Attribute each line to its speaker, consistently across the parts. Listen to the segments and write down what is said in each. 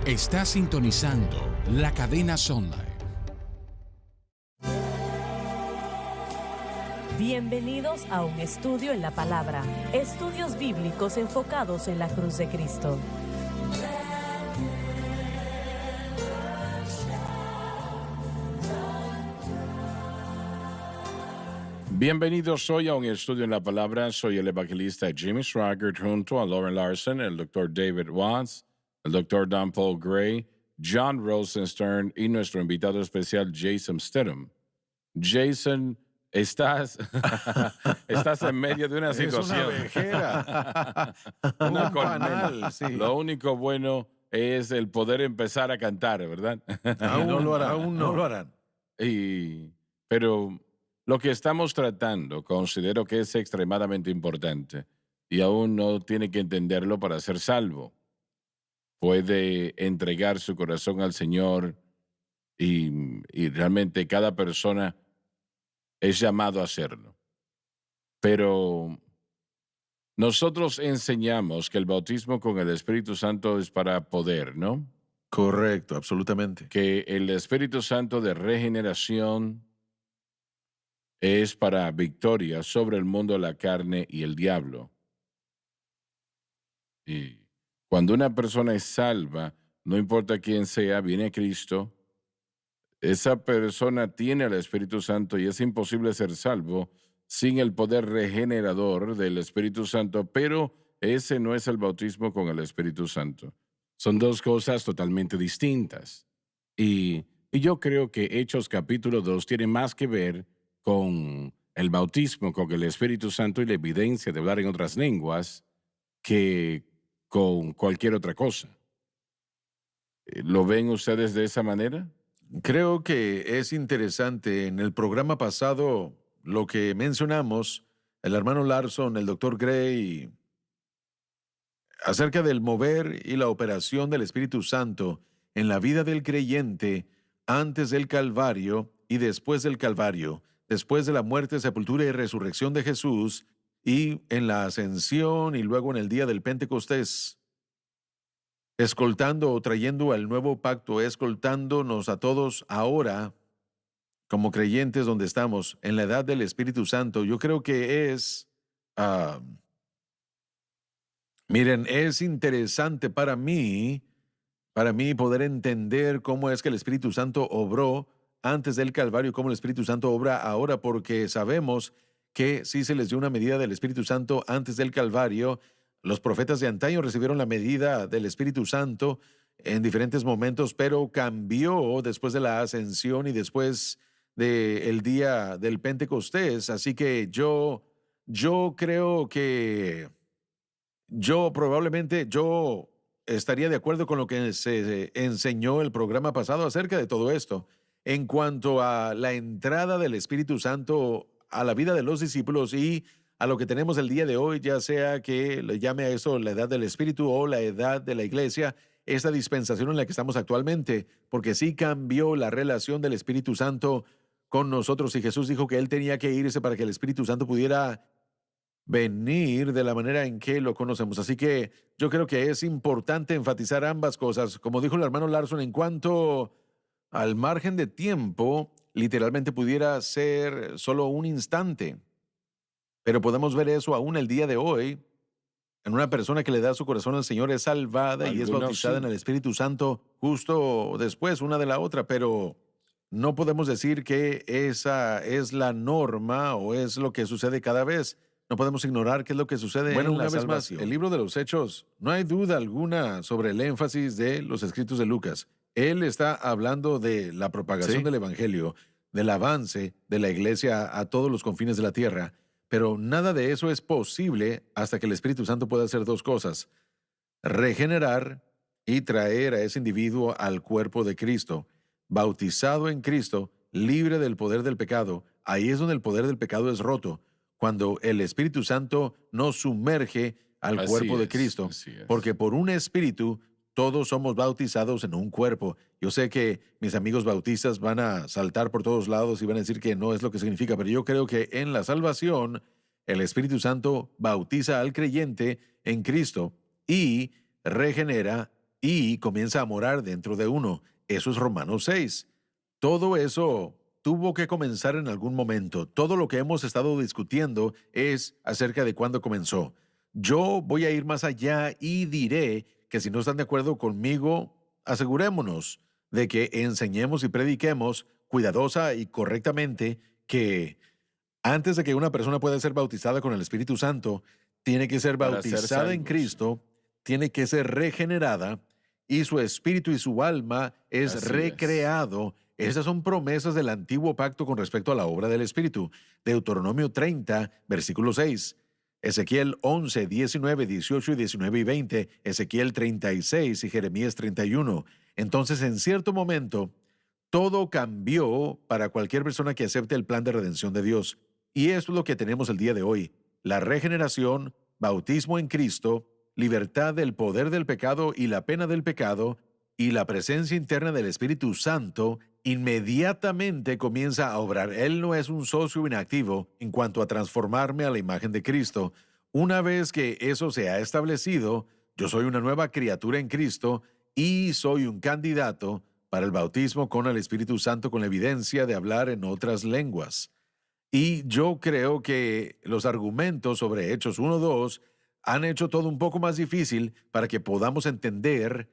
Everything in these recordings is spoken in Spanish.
Speaker 1: Está sintonizando la cadena Sonlight.
Speaker 2: Bienvenidos a un estudio en la palabra, estudios bíblicos enfocados en la cruz de Cristo.
Speaker 3: Bienvenidos hoy a un estudio en la palabra. Soy el evangelista Jimmy Swaggart junto a Lauren Larson, el Dr. David Watts, el Dr. Don Paul Gray, John Rosenstern y nuestro invitado especial Jason Stidham. Jason, estás en medio de una situación.
Speaker 4: Es una vejera.
Speaker 3: Una
Speaker 4: Un panal, sí.
Speaker 3: Lo único bueno es el poder empezar a cantar, ¿verdad?
Speaker 4: Aún no lo harán. Aún no lo harán.
Speaker 3: Pero lo que estamos tratando considero que es extremadamente importante y aún no tiene que entenderlo para ser salvo. Puede entregar su corazón al Señor y realmente cada persona es llamado a hacerlo. Pero nosotros enseñamos que el bautismo con el Espíritu Santo es para poder, ¿no?
Speaker 4: Correcto, absolutamente.
Speaker 3: Que el Espíritu Santo de regeneración es para victoria sobre el mundo, la carne y el diablo. Y cuando una persona es salva, no importa quién sea, viene a Cristo, esa persona tiene al Espíritu Santo y es imposible ser salvo sin el poder regenerador del Espíritu Santo, pero ese no es el bautismo con el Espíritu Santo. Son dos cosas totalmente distintas. Y yo creo que Hechos capítulo 2 tiene más que ver con el bautismo con el Espíritu Santo y la evidencia de hablar en otras lenguas que con cualquier otra cosa. ¿Lo ven ustedes de esa manera?
Speaker 4: Creo que es interesante. En el programa pasado, lo que mencionamos, el hermano Larson, el doctor Gray, acerca del mover y la operación del Espíritu Santo en la vida del creyente antes del Calvario y después del Calvario, después de la muerte, sepultura y resurrección de Jesús, y en la ascensión y luego en el día del Pentecostés, escoltando o trayendo al nuevo pacto, escoltándonos a todos ahora como creyentes donde estamos, en la edad del Espíritu Santo. Yo creo que miren, es interesante para mí poder entender cómo es que el Espíritu Santo obró antes del Calvario, cómo el Espíritu Santo obra ahora, porque sabemos que sí se les dio una medida del Espíritu Santo antes del Calvario. Los profetas de antaño recibieron la medida del Espíritu Santo en diferentes momentos, pero cambió después de la ascensión y después del día del Pentecostés. Así que yo creo que probablemente estaría de acuerdo con lo que se enseñó el programa pasado acerca de todo esto. En cuanto a la entrada del Espíritu Santo a la vida de los discípulos y a lo que tenemos el día de hoy, ya sea que le llame a eso la edad del Espíritu o la edad de la iglesia, esta dispensación en la que estamos actualmente, porque sí cambió la relación del Espíritu Santo con nosotros, y Jesús dijo que Él tenía que irse para que el Espíritu Santo pudiera venir de la manera en que lo conocemos. Así que yo creo que es importante enfatizar ambas cosas. Como dijo el hermano Larson, en cuanto al margen de tiempo, literalmente pudiera ser solo un instante, pero podemos ver eso aún el día de hoy en una persona que le da su corazón al Señor, es salvada y es bautizada en el Espíritu Santo justo después una de la otra, pero no podemos decir que esa es la norma o es lo que sucede cada vez. No podemos ignorar qué es lo que sucede en la salvación. Una vez más, el libro de los Hechos, no hay duda alguna sobre el énfasis de los escritos de Lucas. Él está hablando de la propagación del Evangelio, del avance de la iglesia a todos los confines de la tierra, pero nada de eso es posible hasta que el Espíritu Santo pueda hacer dos cosas: regenerar y traer a ese individuo al cuerpo de Cristo, bautizado en Cristo, libre del poder del pecado. Ahí es donde el poder del pecado es roto, cuando el Espíritu Santo nos sumerge al cuerpo de Cristo, porque por un Espíritu todos somos bautizados en un cuerpo. Yo sé que mis amigos bautistas van a saltar por todos lados y van a decir que no es lo que significa, pero yo creo que en la salvación el Espíritu Santo bautiza al creyente en Cristo y regenera y comienza a morar dentro de uno. Eso es Romanos 6. Todo eso tuvo que comenzar en algún momento. Todo lo que hemos estado discutiendo es acerca de cuándo comenzó. Yo voy a ir más allá y diré que si no están de acuerdo conmigo, asegurémonos de que enseñemos y prediquemos cuidadosa y correctamente que antes de que una persona pueda ser bautizada con el Espíritu Santo, tiene que ser
Speaker 3: Para ser
Speaker 4: bautizada en
Speaker 3: salvos.
Speaker 4: Cristo, tiene que ser regenerada y su espíritu y su alma es
Speaker 3: Así es.
Speaker 4: recreado. Esas son promesas del antiguo pacto con respecto a la obra del Espíritu. Deuteronomio 30, versículo 6. Ezequiel 11, 19, 18 y 19 y 20. Ezequiel 36 y Jeremías 31. Entonces, en cierto momento, todo cambió para cualquier persona que acepte el plan de redención de Dios. Y eso es lo que tenemos el día de hoy. La regeneración, bautismo en Cristo, libertad del poder del pecado y la pena del pecado, y la presencia interna del Espíritu Santo inmediatamente comienza a obrar. Él no es un socio inactivo en cuanto a transformarme a la imagen de Cristo. Una vez que eso se ha establecido, yo soy una nueva criatura en Cristo y soy un candidato para el bautismo con el Espíritu Santo con la evidencia de hablar en otras lenguas. Y yo creo que los argumentos sobre Hechos 1:2 han hecho todo un poco más difícil para que podamos entender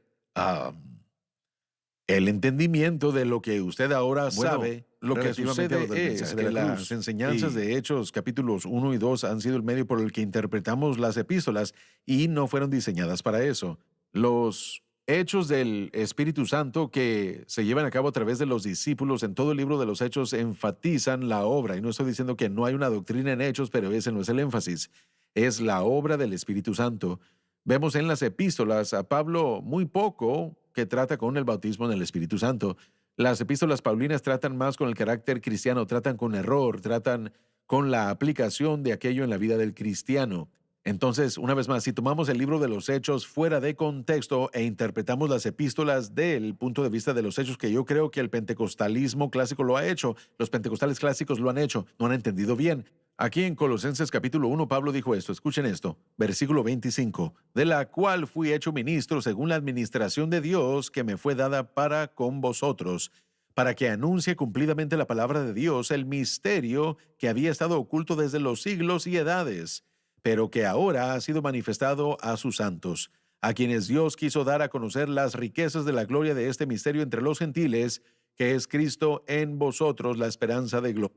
Speaker 4: el entendimiento de lo que usted ahora sabe. Lo que
Speaker 5: relativamente a lo del
Speaker 4: sucede es
Speaker 5: mensaje de
Speaker 4: que
Speaker 5: la
Speaker 4: las
Speaker 5: cruz.
Speaker 4: enseñanzas
Speaker 5: Y-
Speaker 4: de Hechos capítulos 1 y 2 han sido el medio por el que interpretamos las epístolas y no fueron diseñadas para eso. Los hechos del Espíritu Santo que se llevan a cabo a través de los discípulos en todo el libro de los Hechos enfatizan la obra. Y no estoy diciendo que no hay una doctrina en Hechos, pero ese no es el énfasis. Es la obra del Espíritu Santo. Vemos en las epístolas a Pablo muy poco que trata con el bautismo en el Espíritu Santo. Las epístolas paulinas tratan más con el carácter cristiano, tratan con error, tratan con la aplicación de aquello en la vida del cristiano. Entonces, una vez más, si tomamos el libro de los Hechos fuera de contexto e interpretamos las epístolas del punto de vista de los Hechos, que yo creo que el pentecostalismo clásico lo ha hecho, los pentecostales clásicos lo han hecho, no han entendido bien. Aquí en Colosenses capítulo 1, Pablo dijo esto, escuchen esto, versículo 25, de la cual fui hecho ministro según la administración de Dios que me fue dada para con vosotros, para que anuncie cumplidamente la palabra de Dios, el misterio que había estado oculto desde los siglos y edades, pero que ahora ha sido manifestado a sus santos, a quienes Dios quiso dar a conocer las riquezas de la gloria de este misterio entre los gentiles, que es Cristo en vosotros, la esperanza de gloria.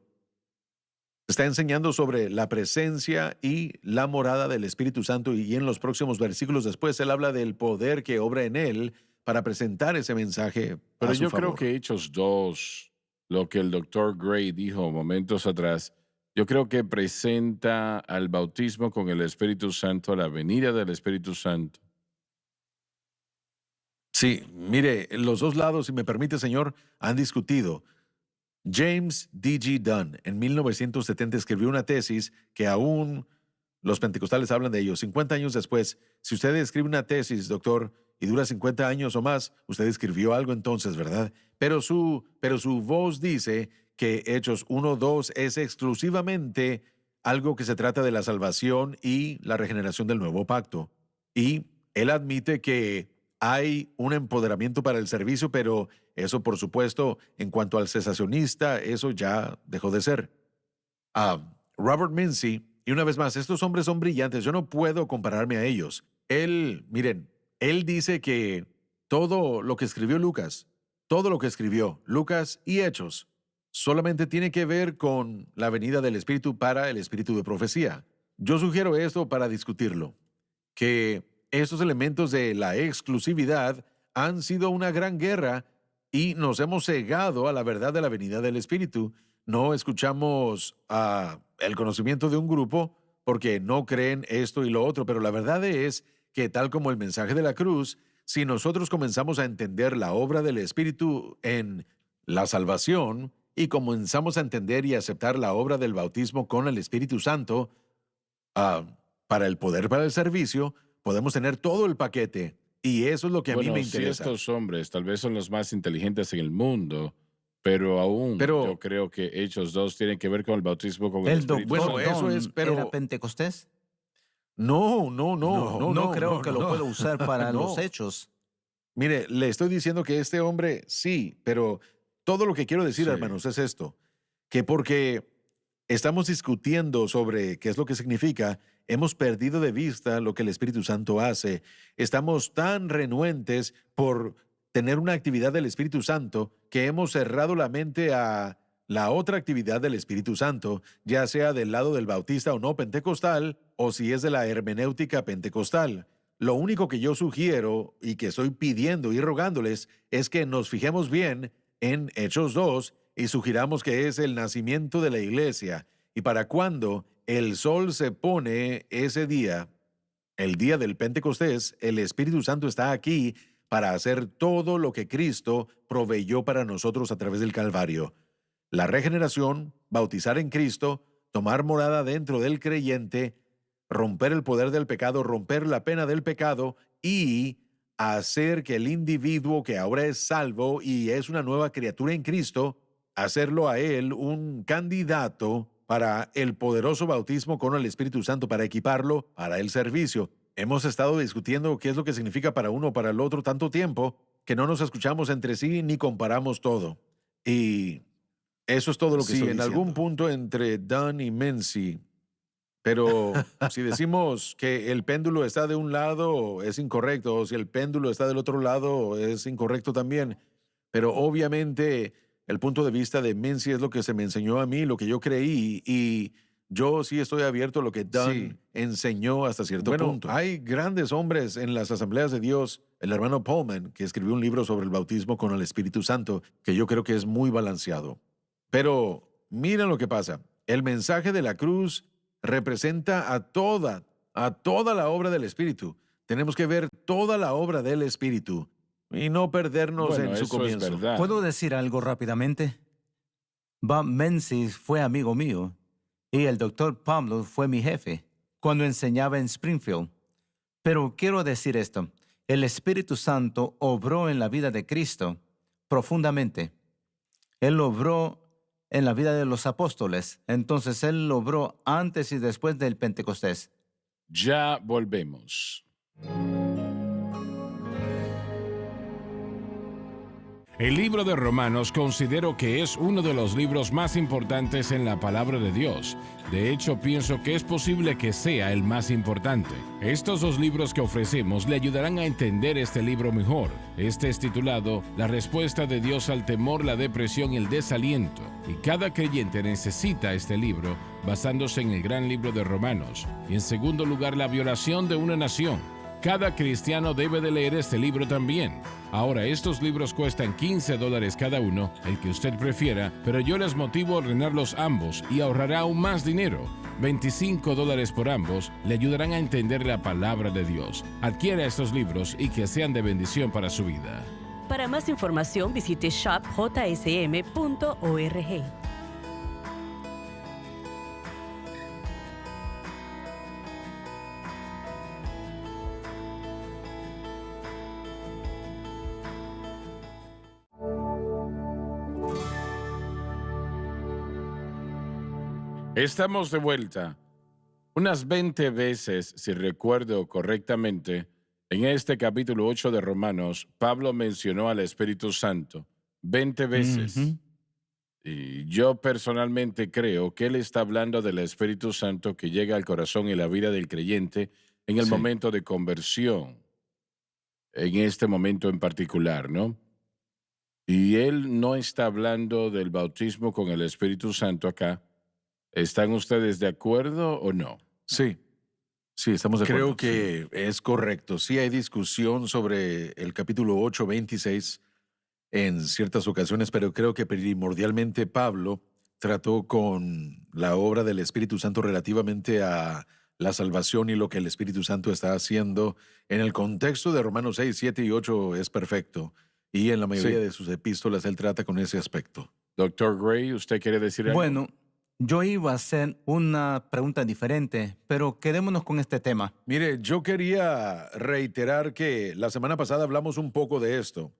Speaker 4: Está enseñando sobre la presencia y la morada del Espíritu Santo y en los próximos versículos después él habla del poder que obra en él para presentar ese mensaje
Speaker 3: Pero
Speaker 4: a su
Speaker 3: yo creo
Speaker 4: favor.
Speaker 3: que Hechos 2, lo que el doctor Gray dijo momentos atrás, yo creo que presenta al bautismo con el Espíritu Santo, a la venida del Espíritu Santo.
Speaker 4: Sí, mire, los dos lados, si me permite, señor, han discutido. James D.G. Dunn en 1970 escribió una tesis que aún los pentecostales hablan de ello. 50 años después, si usted escribe una tesis, doctor, y dura 50 años o más, usted escribió algo entonces, ¿verdad? Pero su voz dice que Hechos 1:2 es exclusivamente algo que se trata de la salvación y la regeneración del nuevo pacto. Y él admite que hay un empoderamiento para el servicio, pero eso, por supuesto, en cuanto al cesacionista, eso ya dejó de ser. Robert Mincy, y una vez más, estos hombres son brillantes, yo no puedo compararme a ellos. Miren, él dice que todo lo que escribió Lucas, todo lo que escribió Lucas y Hechos, solamente tiene que ver con la venida del Espíritu para el Espíritu de profecía. Yo sugiero esto para discutirlo, que estos elementos de la exclusividad han sido una gran guerra y nos hemos cegado a la verdad de la venida del Espíritu. No escuchamos el conocimiento de un grupo porque no creen esto y lo otro, pero la verdad es que tal como el mensaje de la cruz, si nosotros comenzamos a entender la obra del Espíritu en la salvación y comenzamos a entender y aceptar la obra del bautismo con el Espíritu Santo, para el poder para el servicio, podemos tener todo el paquete. Y eso es lo que a mí me
Speaker 3: Si
Speaker 4: interesa.
Speaker 3: estos hombres tal vez son los más inteligentes en el mundo, pero aún yo creo que Hechos 2 tienen que ver con el bautismo con el Espíritu
Speaker 4: Bueno,
Speaker 3: Santo.
Speaker 4: eso es, pero-
Speaker 5: ¿Era pentecostés?
Speaker 4: No
Speaker 5: No creo que lo
Speaker 4: no.
Speaker 5: pueda usar para
Speaker 4: No.
Speaker 5: los hechos.
Speaker 4: Mire, le estoy diciendo que este hombre sí, pero todo lo que quiero decir,
Speaker 3: Sí.
Speaker 4: hermanos, es esto, que porque estamos discutiendo sobre qué es lo que significa, hemos perdido de vista lo que el Espíritu Santo hace. Estamos tan renuentes por tener una actividad del Espíritu Santo que hemos cerrado la mente a la otra actividad del Espíritu Santo, ya sea del lado del bautista o no pentecostal, o si es de la hermenéutica pentecostal. Lo único que yo sugiero y que estoy pidiendo y rogándoles es que nos fijemos bien en Hechos 2 y sugiramos que es el nacimiento de la iglesia. Y para cuando el sol se pone ese día, el día del Pentecostés, el Espíritu Santo está aquí para hacer todo lo que Cristo proveyó para nosotros a través del Calvario. La regeneración, bautizar en Cristo, tomar morada dentro del creyente, romper el poder del pecado, romper la pena del pecado y hacer que el individuo que ahora es salvo y es una nueva criatura en Cristo, hacerlo a él un candidato para el poderoso bautismo con el Espíritu Santo, para equiparlo para el servicio. Hemos estado discutiendo qué es lo que significa para uno o para el otro tanto tiempo que no nos escuchamos entre sí ni comparamos todo. Y eso es todo lo que estoy diciendo. En algún punto entre Dan y Menzi, pero si decimos que el péndulo está de un lado, es incorrecto, o si el péndulo está del otro lado, es incorrecto también. Pero obviamente el punto de vista de Menzi es lo que se me enseñó a mí, lo que yo creí, y yo sí estoy abierto a lo que Dan enseñó hasta cierto punto. Hay grandes hombres en las asambleas de Dios, el hermano Pullman, que escribió un libro sobre el bautismo con el Espíritu Santo, que yo creo que es muy balanceado. Pero miren lo que pasa. El mensaje de la cruz representa a toda la obra del Espíritu. Tenemos que ver toda la obra del Espíritu y no perdernos en su comienzo.
Speaker 3: Es verdad.
Speaker 5: ¿Puedo decir algo rápidamente? Bob Menzies fue amigo mío y el doctor Pablo fue mi jefe cuando enseñaba en Springfield. Pero quiero decir esto, el Espíritu Santo obró en la vida de Cristo profundamente. Él obró en la vida de los apóstoles, entonces Él obró antes y después del Pentecostés.
Speaker 3: Ya volvemos. El libro de Romanos considero que es uno de los libros más importantes en la palabra de Dios. De hecho, pienso que es posible que sea el más importante. Estos dos libros que ofrecemos le ayudarán a entender este libro mejor. Este es titulado La respuesta de Dios al temor, la depresión y el desaliento. Y cada creyente necesita este libro basándose en el gran libro de Romanos. Y en segundo lugar, la violación de una nación. Cada cristiano debe de leer este libro también. Ahora, estos libros cuestan $15 cada uno, el que usted prefiera, pero yo les motivo a ordenarlos ambos y ahorrará aún más dinero. $25 por ambos le ayudarán a entender la palabra de Dios. Adquiera estos libros y que sean de bendición para su vida.
Speaker 2: Para más información visite shopjsm.org.
Speaker 3: Estamos de vuelta. Unas 20 veces, si recuerdo correctamente, en este capítulo 8 de Romanos, Pablo mencionó al Espíritu Santo 20 veces. Y yo personalmente creo que él está hablando del Espíritu Santo que llega al corazón y la vida del creyente en el momento de conversión, en este momento en particular, ¿no? Y él no está hablando del bautismo con el Espíritu Santo acá. ¿Están ustedes de acuerdo o no?
Speaker 4: Sí, estamos de acuerdo. Creo que es correcto. Sí hay discusión sobre el capítulo 8, 26 en ciertas ocasiones, pero creo que primordialmente Pablo trató con la obra del Espíritu Santo relativamente a la salvación y lo que el Espíritu Santo está haciendo. En el contexto de Romanos 6, 7 y 8 es perfecto. Y en la mayoría de sus epístolas él trata con ese aspecto.
Speaker 3: Doctor Gray, ¿usted quiere decir algo?
Speaker 5: Bueno, yo iba a hacer una pregunta diferente, pero quedémonos con este tema.
Speaker 4: Mire, yo quería reiterar que la semana pasada hablamos un poco de esto.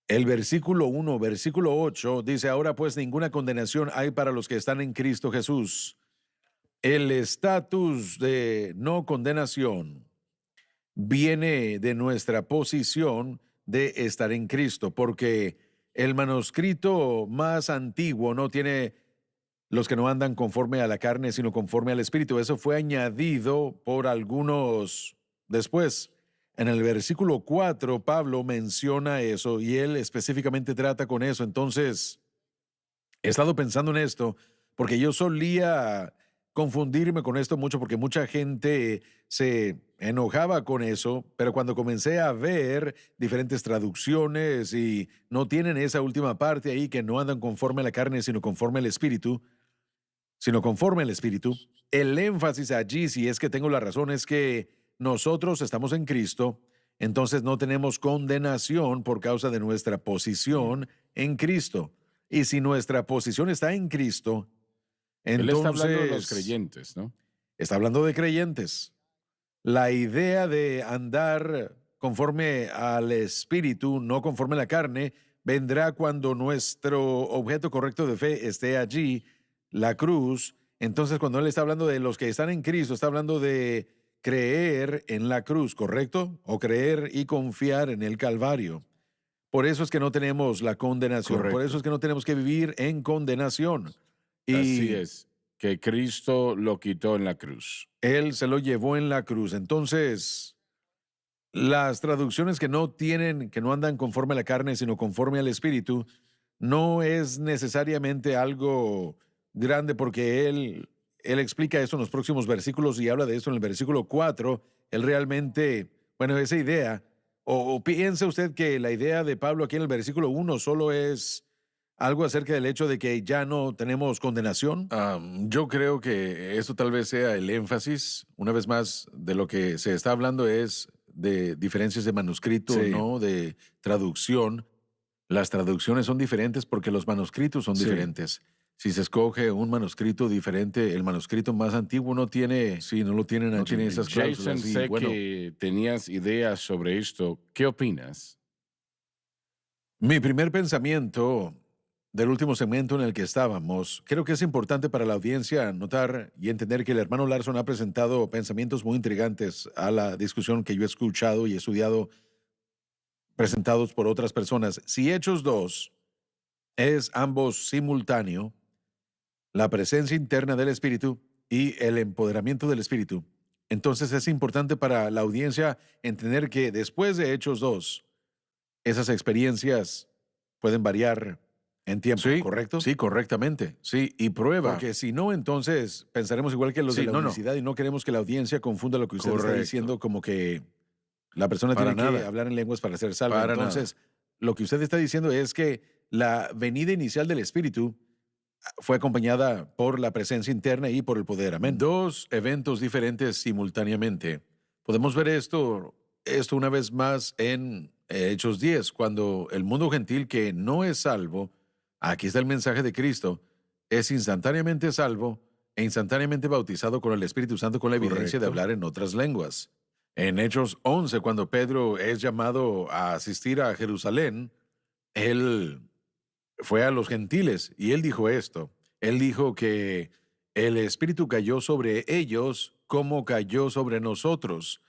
Speaker 4: El versículo 1, versículo 8 dice, ahora pues ninguna condenación hay para los que están en Cristo Jesús. El estatus de no condenación viene de nuestra posición de estar en Cristo, porque el manuscrito más antiguo no tiene los que no andan conforme a la carne, sino conforme al Espíritu. Eso fue añadido por algunos después. En el versículo 4, Pablo menciona eso y él específicamente trata con eso. Entonces, he estado pensando en esto porque yo solía confundirme con esto mucho porque mucha gente se enojaba con eso, pero cuando comencé a ver diferentes traducciones y no tienen esa última parte ahí que no andan conforme a la carne, sino conforme al Espíritu, el énfasis allí, si es que tengo la razón, es que nosotros estamos en Cristo, entonces no tenemos condenación por causa de nuestra posición en Cristo. Y si nuestra posición está en Cristo,
Speaker 3: Él está hablando de los
Speaker 4: entonces
Speaker 3: creyentes, ¿no?
Speaker 4: está hablando de creyentes. La idea de andar conforme al Espíritu, no conforme a la carne, vendrá cuando nuestro objeto correcto de fe esté allí, la cruz. Entonces, cuando él está hablando de los que están en Cristo, está hablando de creer en la cruz, ¿correcto? O creer y confiar en el Calvario. Por eso es que no tenemos la condenación.
Speaker 3: Correcto.
Speaker 4: Por eso es que no tenemos que vivir en condenación. Y
Speaker 3: Así es, que Cristo lo quitó en la cruz.
Speaker 4: Él se lo llevó en la cruz. Entonces, las traducciones que no tienen, que no andan conforme a la carne, sino conforme al Espíritu, no es necesariamente algo grande porque él explica eso en los próximos versículos y habla de eso en el versículo 4. Él realmente, bueno, esa idea, o piensa usted que la idea de Pablo aquí en el versículo 1 solo es algo acerca del hecho de que ya no tenemos condenación. Yo creo que esto tal vez sea el énfasis, una vez más, de lo que se está hablando es de diferencias de manuscrito,
Speaker 3: Sí.
Speaker 4: no de traducción. Las traducciones son diferentes porque los manuscritos son
Speaker 3: Sí.
Speaker 4: diferentes. Si se escoge un manuscrito diferente, el manuscrito más antiguo no tiene, sí, no lo tienen, no tiene esas
Speaker 3: Jason,
Speaker 4: cláusulas. Y,
Speaker 3: sé
Speaker 4: bueno,
Speaker 3: que tenías ideas sobre esto. ¿Qué opinas?
Speaker 4: mi primer pensamiento del último segmento en el que estábamos, creo que es importante para la audiencia notar y entender que el hermano Larson ha presentado pensamientos muy intrigantes a la discusión que yo he escuchado y he estudiado presentados por otras personas. Si Hechos 2 es ambos simultáneo, la presencia interna del Espíritu y el empoderamiento del Espíritu, entonces es importante para la audiencia entender que después de Hechos 2, esas experiencias pueden variar en tiempo,
Speaker 3: Sí,
Speaker 4: ¿correcto?
Speaker 3: sí,
Speaker 4: correctamente. Sí, y prueba.
Speaker 3: Porque
Speaker 4: Porque si no, entonces pensaremos igual que los
Speaker 3: Sí,
Speaker 4: de la
Speaker 3: no, no.
Speaker 4: unicidad y no queremos que la audiencia confunda lo que usted está
Speaker 3: Correcto.
Speaker 4: diciendo como que la persona
Speaker 3: Para
Speaker 4: tiene que
Speaker 3: nada.
Speaker 4: hablar en lenguas para ser salva.
Speaker 3: Para
Speaker 4: Entonces, lo que usted está diciendo es que la venida inicial del Espíritu fue acompañada por la presencia interna y por el poder. Amén. Dos eventos diferentes simultáneamente. Podemos ver esto una vez más en Hechos 10, cuando el mundo gentil que no es salvo, aquí está el mensaje de Cristo, es instantáneamente salvo e instantáneamente bautizado con el Espíritu Santo con la evidencia de
Speaker 3: Correcto.
Speaker 4: hablar en otras lenguas. En Hechos 11, cuando Pedro es llamado a asistir a Jerusalén, él fue a los gentiles y él dijo esto. Él dijo que el Espíritu cayó sobre ellos como cayó sobre nosotros.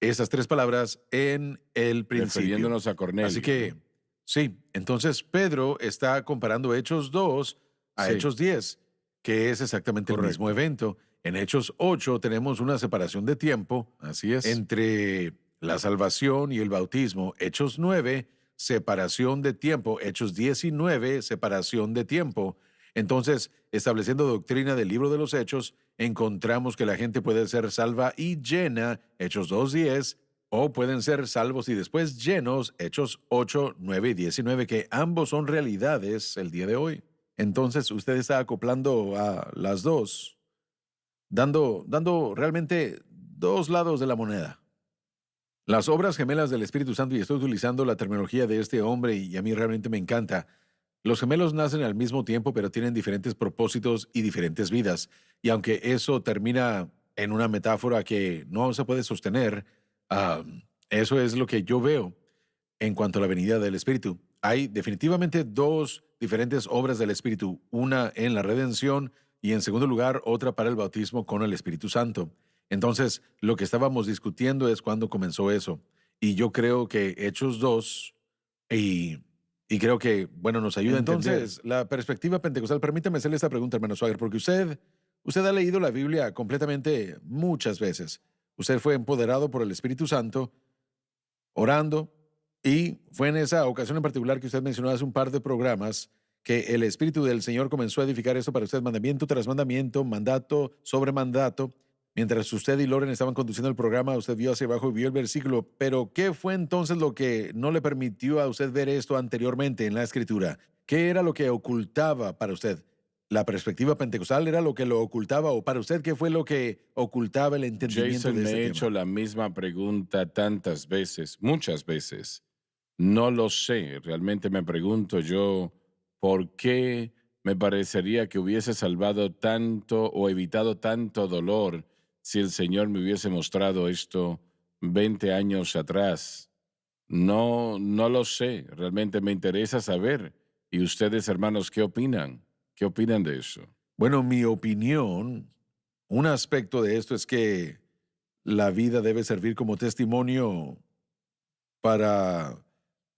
Speaker 4: Esas tres palabras en el principio.
Speaker 3: refiriéndonos a Cornelio.
Speaker 4: Así que, sí, entonces Pedro está comparando Hechos 2 a
Speaker 3: Sí.
Speaker 4: Hechos 10, que es exactamente el
Speaker 3: Correcto.
Speaker 4: mismo evento. En Hechos 8 tenemos una separación de tiempo
Speaker 3: Así es.
Speaker 4: entre la salvación y el bautismo. Hechos 9, separación de tiempo. Hechos 19, separación de tiempo. Entonces, estableciendo doctrina del libro de los Hechos, encontramos que la gente puede ser salva y llena, Hechos 2:10, o pueden ser salvos y después llenos, Hechos 8, 9 y 19, que ambos son realidades el día de hoy. Entonces, usted está acoplando a las dos, dando realmente dos lados de la moneda. Las obras gemelas del Espíritu Santo, y estoy utilizando la terminología de este hombre y a mí realmente me encanta. Los gemelos nacen al mismo tiempo, pero tienen diferentes propósitos y diferentes vidas. Y aunque eso termina en una metáfora que no se puede sostener, eso es lo que yo veo en cuanto a la venida del Espíritu. Hay definitivamente dos diferentes obras del Espíritu, una en la redención y en segundo lugar otra para el bautismo con el Espíritu Santo. Entonces, lo que estábamos discutiendo es cuándo comenzó eso. Y yo creo que Hechos 2 Y, y creo que, bueno, nos ayuda a entender.
Speaker 5: Entonces,
Speaker 4: La perspectiva pentecostal, permítame hacerle esta pregunta, hermano Swagger, porque usted ha leído la Biblia completamente muchas veces. Usted fue empoderado por el Espíritu Santo orando, y fue en esa ocasión en particular que usted mencionó hace un par de programas que el Espíritu del Señor comenzó a edificar esto para usted, mandamiento tras mandamiento, mandato sobre mandato. Mientras usted y Loren estaban conduciendo el programa, usted vio hacia abajo y vio el versículo, pero ¿qué fue entonces lo que no le permitió a usted ver esto anteriormente en la Escritura? ¿Qué era lo que ocultaba para usted? ¿La perspectiva pentecostal era lo que lo ocultaba, o para usted qué fue lo que ocultaba el entendimiento
Speaker 3: Jason,
Speaker 4: de
Speaker 3: me
Speaker 4: este
Speaker 3: he
Speaker 4: tema?
Speaker 3: hecho la misma pregunta tantas veces, muchas veces. No lo sé, realmente me pregunto yo por qué me parecería que hubiese salvado tanto o evitado tanto dolor si el Señor me hubiese mostrado esto 20 años atrás. No, no lo sé, realmente me interesa saber. ¿Y ustedes, hermanos, qué opinan? ¿Qué opinan de eso?
Speaker 4: Bueno, mi opinión, un aspecto de esto es que la vida debe servir como testimonio para,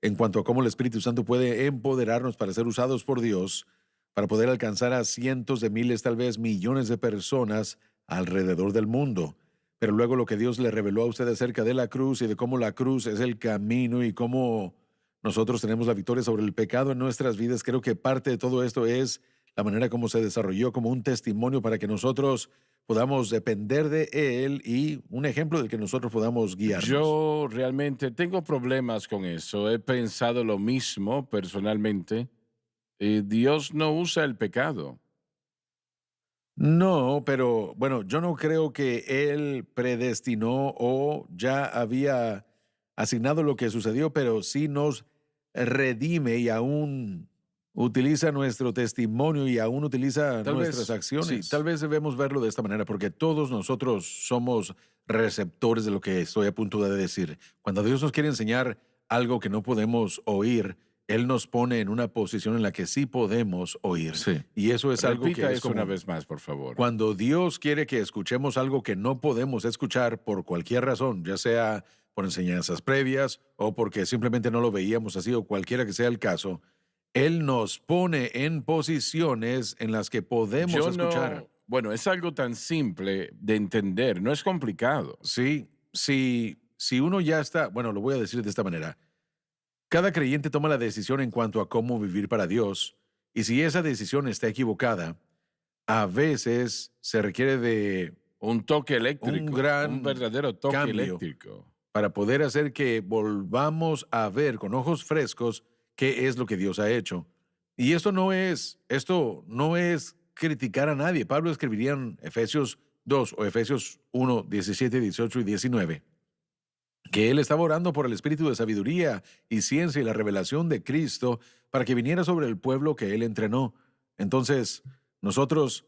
Speaker 4: en cuanto a cómo el Espíritu Santo puede empoderarnos para ser usados por Dios, para poder alcanzar a cientos de miles, tal vez millones de personas alrededor del mundo. Pero luego lo que Dios le reveló a usted acerca de la cruz y de cómo la cruz es el camino y cómo nosotros tenemos la victoria sobre el pecado en nuestras vidas, creo que parte de todo esto es la manera como se desarrolló como un testimonio para que nosotros podamos depender de Él y un ejemplo del que nosotros podamos guiarnos.
Speaker 3: Yo realmente tengo problemas con eso. He pensado lo mismo personalmente. Dios no usa el pecado.
Speaker 4: No, pero bueno, yo no creo que Él predestinó o ya había asignado lo que sucedió, pero sí nos redime y aún utiliza nuestro testimonio y aún utiliza
Speaker 3: Tal
Speaker 4: nuestras
Speaker 3: vez,
Speaker 4: acciones.
Speaker 3: sí.
Speaker 4: Tal vez debemos verlo de esta manera, porque todos nosotros somos receptores de lo que estoy a punto de decir. Cuando Dios nos quiere enseñar algo que no podemos oír, Él nos pone en una posición en la que sí podemos oír.
Speaker 3: Sí.
Speaker 4: Y eso es algo
Speaker 3: Repita
Speaker 4: que es
Speaker 3: eso una
Speaker 4: como
Speaker 3: vez más, por favor.
Speaker 4: cuando Dios quiere que escuchemos algo que no podemos escuchar por cualquier razón, ya sea por enseñanzas previas o porque simplemente no lo veíamos así, o cualquiera que sea el caso, Él nos pone en posiciones en las que podemos
Speaker 3: Yo
Speaker 4: escuchar.
Speaker 3: no, bueno, es algo tan simple de entender, no es complicado.
Speaker 4: Sí, si uno ya está, bueno, lo voy a decir de esta manera. Cada creyente toma la decisión en cuanto a cómo vivir para Dios, y si esa decisión está equivocada, a veces se requiere de
Speaker 3: Un toque eléctrico,
Speaker 4: gran
Speaker 3: un verdadero toque
Speaker 4: cambio
Speaker 3: eléctrico.
Speaker 4: para poder hacer que volvamos a ver con ojos frescos qué es lo que Dios ha hecho. Y esto no es criticar a nadie. Pablo escribiría en Efesios 2 o Efesios 1, 17, 18 y 19, que él estaba orando por el espíritu de sabiduría y ciencia y la revelación de Cristo para que viniera sobre el pueblo que él entrenó. Entonces, nosotros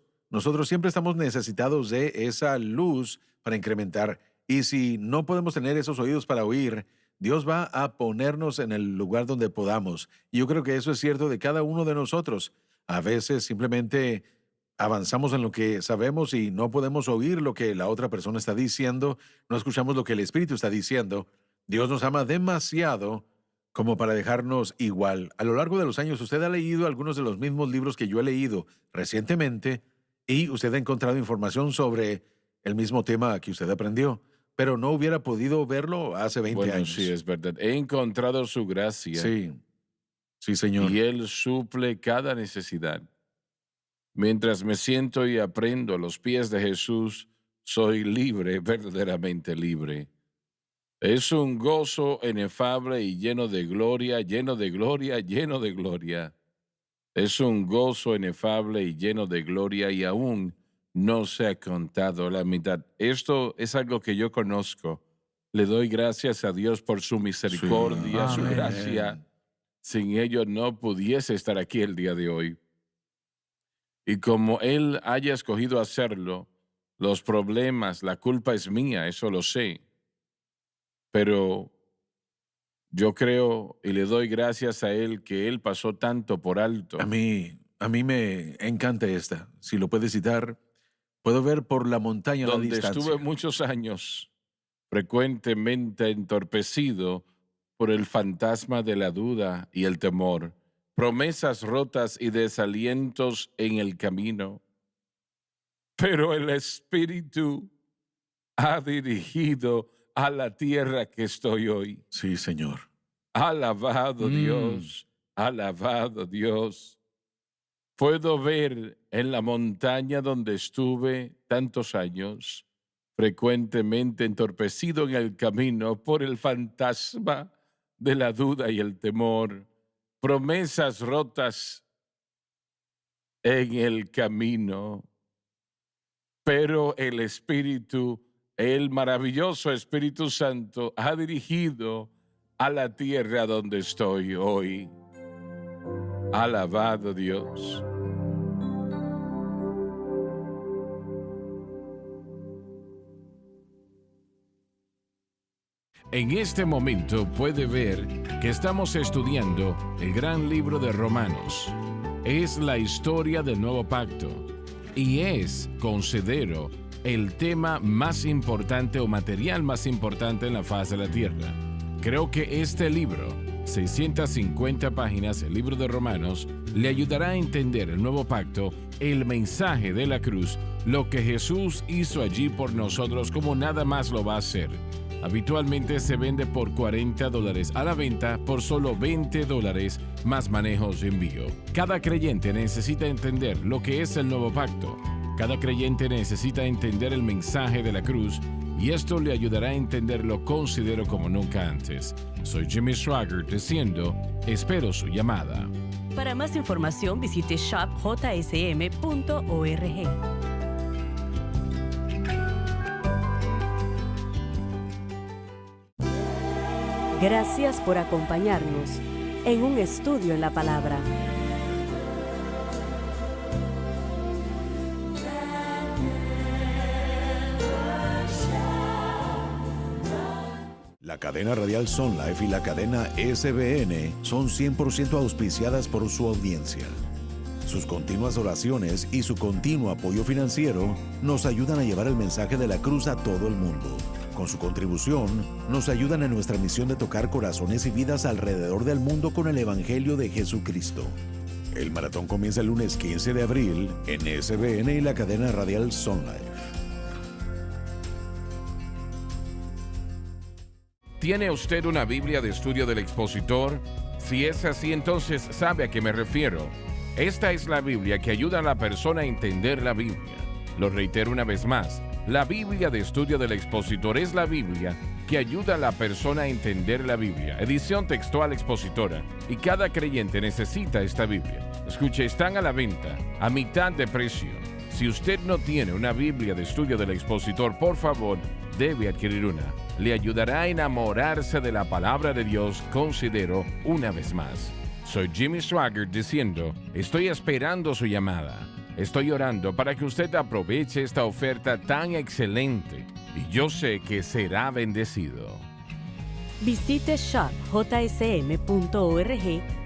Speaker 4: siempre estamos necesitados de esa luz para incrementar. Y si no podemos tener esos oídos para oír, Dios va a ponernos en el lugar donde podamos. Y yo creo que eso es cierto de cada uno de nosotros. A veces simplemente avanzamos en lo que sabemos y no podemos oír lo que la otra persona está diciendo, no escuchamos lo que el Espíritu está diciendo. Dios nos ama demasiado como para dejarnos igual. A lo largo de los años, usted ha leído algunos de los mismos libros que yo he leído recientemente y usted ha encontrado información sobre el mismo tema que usted aprendió, pero no hubiera podido verlo hace 20
Speaker 3: Bueno,
Speaker 4: años.
Speaker 3: sí, es verdad. He encontrado su gracia
Speaker 4: Sí, sí, señor.
Speaker 3: y Él suple cada necesidad. Mientras me siento y aprendo a los pies de Jesús, soy libre, verdaderamente libre. Es un gozo inefable y lleno de gloria, lleno de gloria, lleno de gloria. Es un gozo inefable y lleno de gloria y aún no se ha contado la mitad. Esto es algo que yo conozco. Le doy gracias a Dios por su misericordia, su
Speaker 5: Amén.
Speaker 3: gracia. Sin ello no pudiese estar aquí el día de hoy. Y como Él haya escogido hacerlo, los problemas, la culpa es mía, eso lo sé. Pero yo creo y le doy gracias a Él que Él pasó tanto por alto.
Speaker 4: A mí me encanta esta. Si lo puede citar, puedo ver por la montaña a la
Speaker 3: Donde
Speaker 4: distancia.
Speaker 3: estuve muchos años frecuentemente entorpecido por el fantasma de la duda y el temor, promesas rotas y desalientos en el camino. Pero el Espíritu ha dirigido a la tierra que estoy hoy.
Speaker 4: Sí, Señor.
Speaker 3: Alabado Dios, alabado Dios. Puedo ver en la montaña donde estuve tantos años, frecuentemente entorpecido en el camino por el fantasma de la duda y el temor, promesas rotas en el camino. Pero el Espíritu, el maravilloso Espíritu Santo, ha dirigido a la tierra donde estoy hoy. Alabado Dios. En este momento puede ver que estamos estudiando el gran libro de Romanos. Es la historia del nuevo pacto y es, considero, el tema más importante o material más importante en la faz de la tierra. Creo que este libro, 650 páginas, el libro de Romanos, le ayudará a entender el nuevo pacto, el mensaje de la cruz, lo que Jesús hizo allí por nosotros como nada más lo va a hacer. Habitualmente se vende por $40, a la venta por solo $20 más manejos de envío. Cada creyente necesita entender lo que es el nuevo pacto. Cada creyente necesita entender el mensaje de la cruz y esto le ayudará a entenderlo, considero, como nunca antes. Soy Jimmy Swaggart diciendo, espero su llamada.
Speaker 2: Para más información visite shopjsm.org. Gracias por acompañarnos en un estudio en la palabra.
Speaker 6: La cadena radial Sun Life y la cadena SBN son 100% auspiciadas por su audiencia. Sus continuas oraciones y su continuo apoyo financiero nos ayudan a llevar el mensaje de la cruz a todo el mundo. Con su contribución, nos ayudan en nuestra misión de tocar corazones y vidas alrededor del mundo con el Evangelio de Jesucristo. El maratón comienza el lunes 15 de abril en SBN y la cadena radial Sun Life.
Speaker 3: ¿Tiene usted una Biblia de estudio del expositor? Si es así, entonces sabe a qué me refiero. Esta es la Biblia que ayuda a la persona a entender la Biblia. Lo reitero una vez más. La Biblia de estudio del expositor es la Biblia que ayuda a la persona a entender la Biblia. Edición textual expositora. Y cada creyente necesita esta Biblia. Escuche, están a la venta a mitad de precio. Si usted no tiene una Biblia de estudio del expositor, por favor, debe adquirir una. Le ayudará a enamorarse de la palabra de Dios, considero, una vez más. Soy Jimmy Swaggart diciendo, estoy esperando su llamada. Estoy orando para que usted aproveche esta oferta tan excelente y yo sé que será bendecido.
Speaker 2: Visite shopjsm.org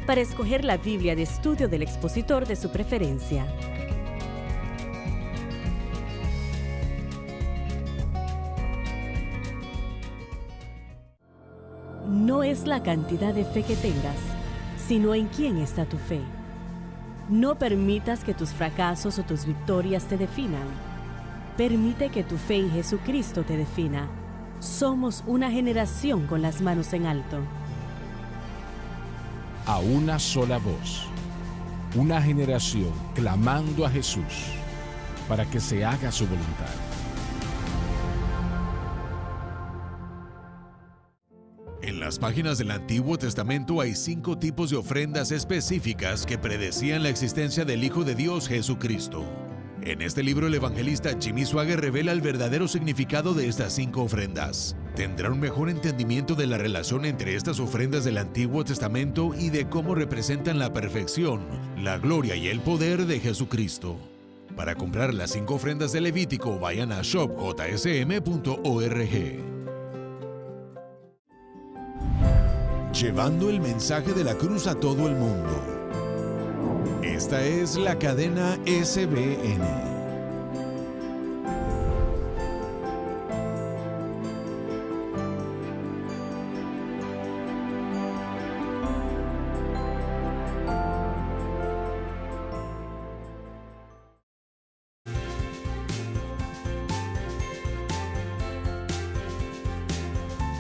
Speaker 2: para escoger la Biblia de estudio del expositor de su preferencia. No es la cantidad de fe que tengas, sino en quién está tu fe. No permitas que tus fracasos o tus victorias te definan. Permite que tu fe en Jesucristo te defina. Somos una generación con las manos en alto.
Speaker 1: A una sola voz. Una generación clamando a Jesús para que se haga su voluntad.
Speaker 6: En las páginas del Antiguo Testamento hay 5 tipos de ofrendas específicas que predecían la existencia del Hijo de Dios, Jesucristo. En este libro, el evangelista Jimmy Swaggart revela el verdadero significado de estas 5 ofrendas. Tendrá un mejor entendimiento de la relación entre estas ofrendas del Antiguo Testamento y de cómo representan la perfección, la gloria y el poder de Jesucristo. Para comprar las 5 ofrendas de Levítico, vayan a shopjsm.org. Llevando el mensaje de la cruz a todo el mundo. Esta es la cadena SBN.